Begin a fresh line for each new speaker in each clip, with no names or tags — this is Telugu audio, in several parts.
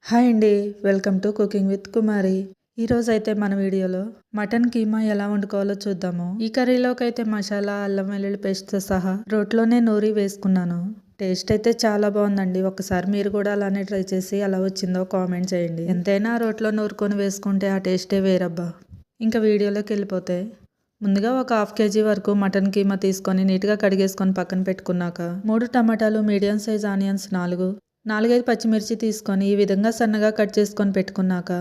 హాయ్ అండి. వెల్కమ్ టు కుకింగ్ విత్ కుమారి. ఈరోజు అయితే మన వీడియోలో మటన్ కీమా ఎలా వండుకోవాలో చూద్దాము. ఈ కర్రీలోకి అయితే మసాలా, అల్లం వెల్లుల్లి పేస్ట్తో సహా రోట్లోనే నూరి వేసుకున్నాను. టేస్ట్ అయితే చాలా బాగుందండి. ఒకసారి మీరు కూడా అలానే ట్రై చేసి ఎలా వచ్చిందో కామెంట్ చేయండి. ఎంతైనా రోట్లో నూరుకొని వేసుకుంటే ఆ టేస్టే వేరబ్బా. ఇంకా వీడియోలోకి వెళ్ళిపోతే ముందుగా ఒక హాఫ్ కేజీ వరకు మటన్ కీమా తీసుకొని నీట్గా కడిగేసుకొని పక్కన పెట్టుకున్నాక 3 టమాటాలు, మీడియం సైజ్ ఆనియన్స్ 4-5 పచ్చిమిర్చి తీసుకొని ఈ విధంగా సన్నగా కట్ చేసుకొని పెట్టుకున్నాక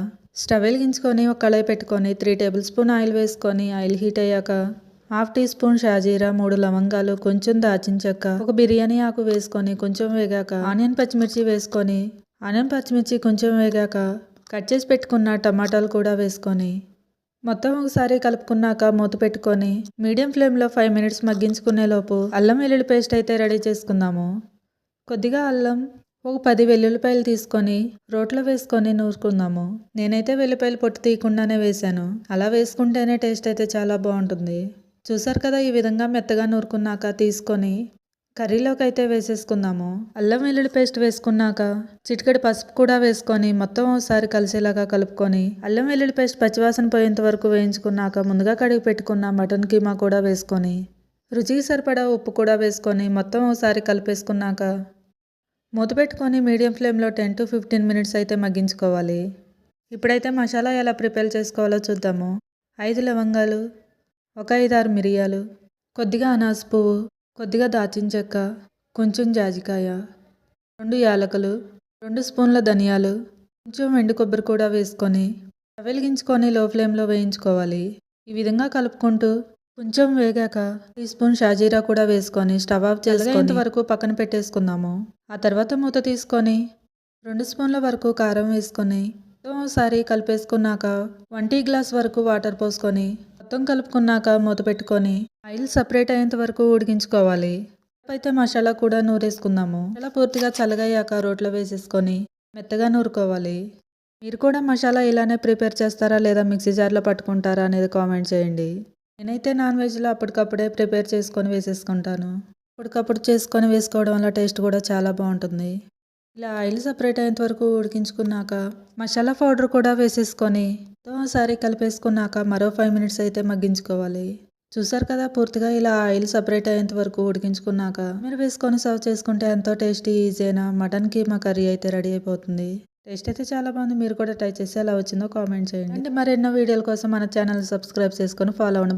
స్టవ్ వెలిగించుకొని ఒక కళాయి పెట్టుకొని 3 టేబుల్ స్పూన్ ఆయిల్ వేసుకొని ఆయిల్ హీట్ అయ్యాక హాఫ్ టీ స్పూన్ షాజీరా, 3 లవంగాలు, కొంచెం దాచిన చెక్క, ఒక బిర్యానీ ఆకు వేసుకొని కొంచెం వేగాక ఆనియన్ పచ్చిమిర్చి వేసుకొని కొంచెం వేగాక కట్ చేసి పెట్టుకున్న టమాటాలు కూడా వేసుకొని మొత్తం ఒకసారి కలుపుకున్నాక మూత పెట్టుకొని మీడియం ఫ్లేమ్లో 5 మినిట్స్ మగ్గించుకునే లోపు అల్లం వెల్లుల్లి పేస్ట్ అయితే రెడీ చేసుకుందాము. కొద్దిగా అల్లం, ఒక 10 వెల్లుల్లిపాయలు తీసుకొని రోట్లో వేసుకొని నూరుకుందాము. నేనైతే వెల్లుల్లిపాయలు పొట్టు తీయకుండానే వేశాను. అలా వేసుకుంటేనే టేస్ట్ అయితే చాలా బాగుంటుంది. చూసారు కదా, ఈ విధంగా మెత్తగా నూరుకున్నాక తీసుకొని కర్రీలోకి అయితే వేసేసుకుందాము. అల్లం వెల్లుల్లి పేస్ట్ వేసుకున్నాక చిటికెడు పసుపు కూడా వేసుకొని మొత్తం ఒకసారి కలిసేలాగా కలుపుకొని అల్లం వెల్లుల్లి పేస్ట్ పచ్చివాసన పోయేంత వరకు వేయించుకున్నాక ముందుగా కడిగి పెట్టుకున్న మటన్ కీమా కూడా వేసుకొని రుచికి సరిపడా ఉప్పు కూడా వేసుకొని మొత్తం ఒకసారి కలిపేసుకున్నాక మూత పెట్టుకొని మీడియం ఫ్లేమ్లో 10 to 15 మినిట్స్ అయితే మగ్గించుకోవాలి. ఇప్పుడైతే మసాలా ఎలా ప్రిపేర్ చేసుకోవాలో చూద్దాము. 5 లవంగాలు, ఒక 5-6 మిరియాలు, కొద్దిగా అనాస పువ్వు, కొద్దిగా దాచిన చెక్క, కొంచెం జాజికాయ, 2 యాలకులు, 2 స్పూన్ల ధనియాలు, కొంచెం ఎండు కొబ్బరి కూడా వేసుకొని వెలిగించుకొని లో ఫ్లేమ్లో వేయించుకోవాలి. ఈ విధంగా కలుపుకుంటూ కొంచెం వేగాక టీ స్పూన్ షాజీరా కూడా వేసుకొని స్టవ్ ఆఫ్ చేసుకునేంత వరకు పక్కన పెట్టేసుకుందాము. ఆ తర్వాత మూత తీసుకొని 2 స్పూన్ల వరకు కారం వేసుకొని ఒకసారి కలిపేసుకున్నాక 1 టీ గ్లాస్ వరకు వాటర్ పోసుకొని మొత్తం కలుపుకున్నాక మూత పెట్టుకొని ఆయిల్ సపరేట్ అయ్యేంత వరకు ఉడికించుకోవాలి. అయితే మసాలా కూడా నూరేసుకుందాము. ఇలా పూర్తిగా చల్లగయ్యాక రోట్లో వేసేసుకొని మెత్తగా నూరుకోవాలి. మీరు కూడా మసాలా ఇలానే ప్రిపేర్ చేస్తారా లేదా మిక్సీ జార్లో పట్టుకుంటారా అనేది కామెంట్ చేయండి. నేనైతే నాన్ వెజ్లో అప్పటికప్పుడే ప్రిపేర్ చేసుకొని వేసేసుకుంటాను. అప్పటికప్పుడు చేసుకొని వేసుకోవడం వల్ల టేస్ట్ కూడా చాలా బాగుంటుంది. ఇలా ఆయిల్ సపరేట్ అయ్యేంత వరకు ఉడికించుకున్నాక మసాలా పౌడర్ కూడా వేసేసుకొని ఒకసారి కలిపేసుకున్నాక మరో 5 మినిట్స్ అయితే మగ్గించుకోవాలి. చూసారు కదా, పూర్తిగా ఇలా ఆయిల్ సపరేట్ అయ్యేంత వరకు ఉడికించుకున్నాక మీరు వేసుకొని సర్వ్ చేసుకుంటే ఎంతో టేస్టీ ఈజీ అయిన మటన్ కీమా కర్రీ అయితే రెడీ అయిపోతుంది. టేస్ట్ అయితే చాలా బాగుంది. మీరు కూడా ట్రై చేసి ఎలా వచ్చిందో కామెంట్ చేయండి. అంటే మరెన్నో వీడియోల కోసం మన ఛానల్ సబ్స్క్రైబ్ చేసుకొని ఫాలో అవ్వండి.